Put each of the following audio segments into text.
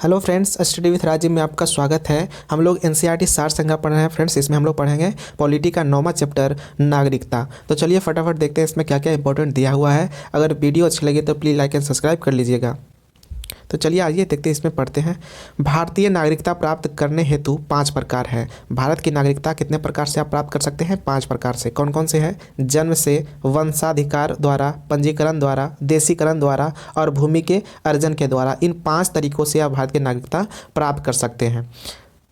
Hello friends, study with Rajiv में आपका स्वागत है। हम लोग एनसीईआरटी सार संज्ञा पढ़ रहे हैं फ्रेंड्स। इसमें हम लोग पढ़ेंगे पॉलिटी का 9वां चैप्टर नागरिकता। तो चलिए फटाफट देखते हैं इसमें क्या क्या इंपॉर्टेंट दिया हुआ है। अगर वीडियो अच्छी लगी तो प्लीज़ लाइक एंड सब्सक्राइब कर लीजिएगा। तो चलिए आइए देखते हैं, इसमें पढ़ते हैं। भारतीय नागरिकता प्राप्त करने हेतु 5 प्रकार है। भारत की नागरिकता कितने प्रकार से आप प्राप्त कर सकते हैं? 5 प्रकार से। कौन कौन से हैं? जन्म से, वंशाधिकार द्वारा, पंजीकरण द्वारा, देशीकरण द्वारा और भूमि के अर्जन के द्वारा। इन 5 तरीकों से आप भारत की नागरिकता प्राप्त कर सकते हैं।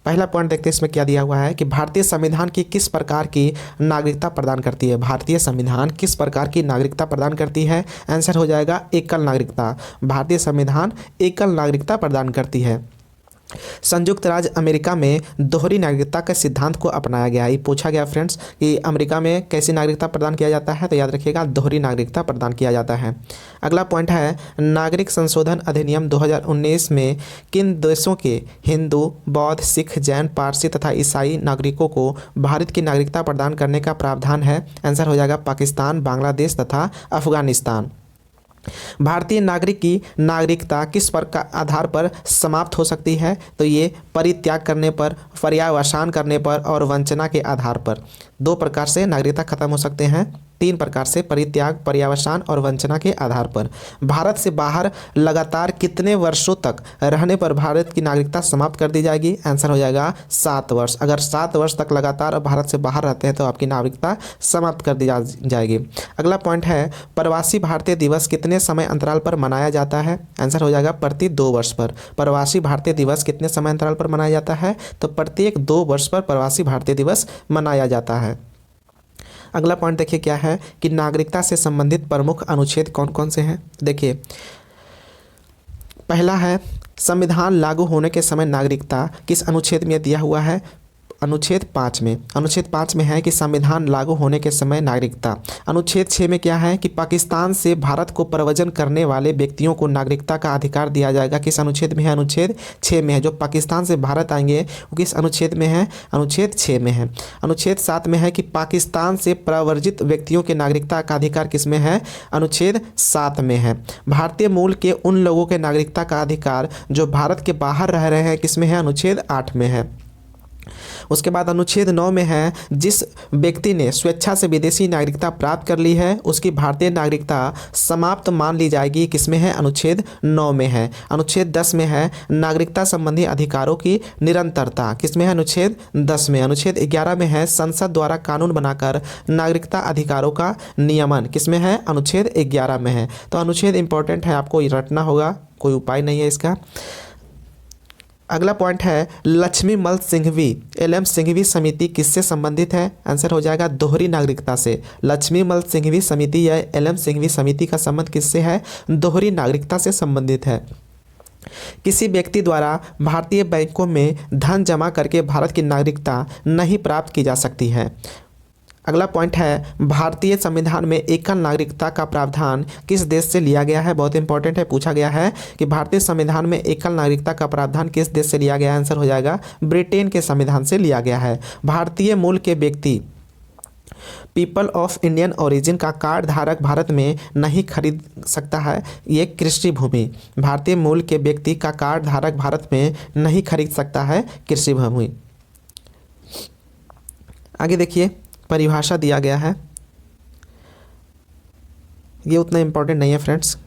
पहला पॉइंट देखते हैं इसमें क्या दिया हुआ है कि भारतीय संविधान की किस प्रकार की नागरिकता प्रदान करती है। भारतीय संविधान किस प्रकार की नागरिकता प्रदान करती है? आंसर हो जाएगा एकल नागरिकता। भारतीय संविधान एकल नागरिकता प्रदान करती है। संयुक्त राज्य अमेरिका में दोहरी नागरिकता के सिद्धांत को अपनाया गया है। ये पूछा गया फ्रेंड्स कि अमेरिका में कैसी नागरिकता प्रदान किया जाता है, तो याद रखिएगा दोहरी नागरिकता प्रदान किया जाता है। अगला पॉइंट है नागरिक संशोधन अधिनियम 2019 में किन देशों के हिंदू, बौद्ध, सिख, जैन, पारसी तथा ईसाई नागरिकों को भारत की नागरिकता प्रदान करने का प्रावधान है? आंसर हो जाएगा पाकिस्तान, बांग्लादेश तथा अफगानिस्तान। भारतीय नागरिक की नागरिकता किस प्रकार आधार पर समाप्त हो सकती है? तो ये परित्याग करने पर, पर्यावसान करने पर और वंचना के आधार पर। 2 प्रकार से नागरिकता खत्म हो सकते हैं। 3 प्रकार से, परित्याग, पर्यावसान और वंचना के आधार पर। भारत से बाहर लगातार कितने वर्षों तक रहने पर भारत की नागरिकता समाप्त कर दी जाएगी? आंसर हो जाएगा 7 वर्ष। अगर 7 वर्ष तक लगातार भारत से बाहर रहते हैं तो आपकी नागरिकता समाप्त कर दी जाएगी। अगला पॉइंट है प्रवासी भारतीय दिवस कितने समय अंतराल पर मनाया जाता है? आंसर हो जाएगा प्रति 2 वर्ष पर। प्रवासी भारतीय दिवस कितने समय अंतराल पर मनाया जाता है? तो प्रत्येक 2 वर्ष पर प्रवासी भारतीय दिवस मनाया जाता है। अगला पॉइंट देखिए क्या है कि नागरिकता से संबंधित प्रमुख अनुच्छेद कौन कौन से हैं। देखिए पहला है संविधान लागू होने के समय नागरिकता किस अनुच्छेद में दिया हुआ है? अनुच्छेद 5 में। अनुच्छेद 5 में है कि संविधान लागू होने के समय नागरिकता। अनुच्छेद 6 में क्या है कि पाकिस्तान से भारत को प्रव्रजन करने वाले व्यक्तियों को नागरिकता का अधिकार दिया जाएगा। किस अनुच्छेद में है? अनुच्छेद 6 में है। जो पाकिस्तान से भारत आएंगे वो किस अनुच्छेद में है? अनुच्छेद 6 में है। अनुच्छेद 7 में है कि पाकिस्तान से प्रव्रजित व्यक्तियों के नागरिकता का अधिकार किस में है? अनुच्छेद 7 में है। भारतीय मूल के उन लोगों के नागरिकता का अधिकार जो भारत के बाहर रह रहे हैं किस में है? अनुच्छेद 8 में है। उसके बाद अनुच्छेद 9 में है जिस व्यक्ति ने स्वेच्छा से विदेशी नागरिकता प्राप्त कर ली है उसकी भारतीय नागरिकता समाप्त मान ली जाएगी। किसमें है? अनुच्छेद 9 में है। अनुच्छेद 10 में है नागरिकता संबंधी अधिकारों की निरंतरता। किसमें है? अनुच्छेद 10 में। अनुच्छेद 11 में है संसद द्वारा कानून बनाकर नागरिकता अधिकारों का नियमन। किसमें है? अनुच्छेद 11 में है। तो अनुच्छेद इंपॉर्टेंट है, आपको रटना होगा, कोई उपाय नहीं है इसका। अगला पॉइंट है लक्ष्मीमल सिंघवी एलएम सिंघवी समिति किससे संबंधित है? आंसर हो जाएगा दोहरी नागरिकता से। लक्ष्मीमल सिंघवी समिति या एलएम सिंघवी समिति का संबंध किससे है? दोहरी नागरिकता से संबंधित है। किसी व्यक्ति द्वारा भारतीय बैंकों में धन जमा करके भारत की नागरिकता नहीं प्राप्त की जा सकती है। अगला पॉइंट है भारतीय संविधान में एकल नागरिकता का प्रावधान किस देश से लिया गया है? बहुत इंपॉर्टेंट है, पूछा गया है कि भारतीय संविधान में एकल नागरिकता का प्रावधान किस देश से लिया गया है? आंसर हो जाएगा ब्रिटेन के संविधान से लिया गया है। भारतीय मूल के व्यक्ति पीपल ऑफ इंडियन ओरिजिन का कार्ड धारक भारत में नहीं खरीद सकता है। ये कृषि भूमि। भारतीय मूल के व्यक्ति का कार्ड धारक भारत में नहीं खरीद सकता है कृषि भूमि। आगे देखिए परिभाषा दिया गया है, ये उतना इम्पोर्टेंट नहीं है फ्रेंड्स।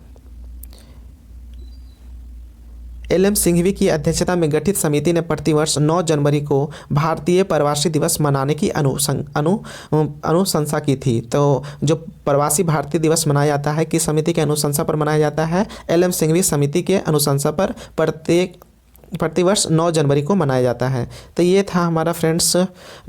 एलएम सिंघवी की अध्यक्षता में गठित समिति ने प्रतिवर्ष 9 जनवरी को भारतीय प्रवासी दिवस मनाने की अनुशंसा की थी। तो जो प्रवासी भारतीय दिवस मनाया जाता है किस समिति के अनुशंसा पर मनाया जाता है? एलएम सिंघवी समिति के अनुशंसा पर प्रतिवर्ष 9 जनवरी को मनाया जाता है। तो ये था हमारा फ्रेंड्स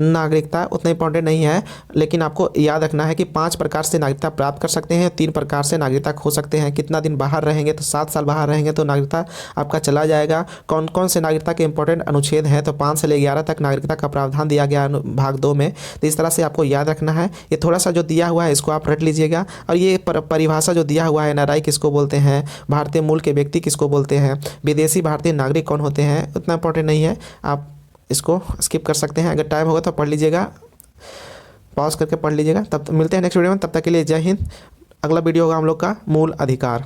नागरिकता, उतना इंपॉर्टेंट नहीं है, लेकिन आपको याद रखना है कि 5 प्रकार से नागरिकता प्राप्त कर सकते हैं, 3 प्रकार से नागरिकता खो सकते हैं। कितना दिन बाहर रहेंगे? तो 7 साल बाहर रहेंगे तो नागरिकता आपका चला जाएगा। कौन कौन से नागरिकता के इंपॉर्टेंट अनुच्छेद हैं? तो 5 से 11 तक नागरिकता का प्रावधान दिया गया भाग 2 में। तो इस तरह से आपको याद रखना है। ये थोड़ा सा जो दिया हुआ है इसको आप रट लीजिएगा। और ये परिभाषा जो दिया हुआ है एनआरआई किसको बोलते हैं, भारतीय मूल के व्यक्ति किसको बोलते हैं, विदेशी भारतीय नागरिक कौन होते हैं, उतना इंपॉर्टेंट नहीं है, आप इसको स्किप कर सकते हैं। अगर टाइम होगा तो पढ़ लीजिएगा, पॉज करके पढ़ लीजिएगा। तब मिलते हैं नेक्स्ट वीडियो में, तब तक के लिए जय हिंद। अगला वीडियो होगा हम लोग का मूल अधिकार।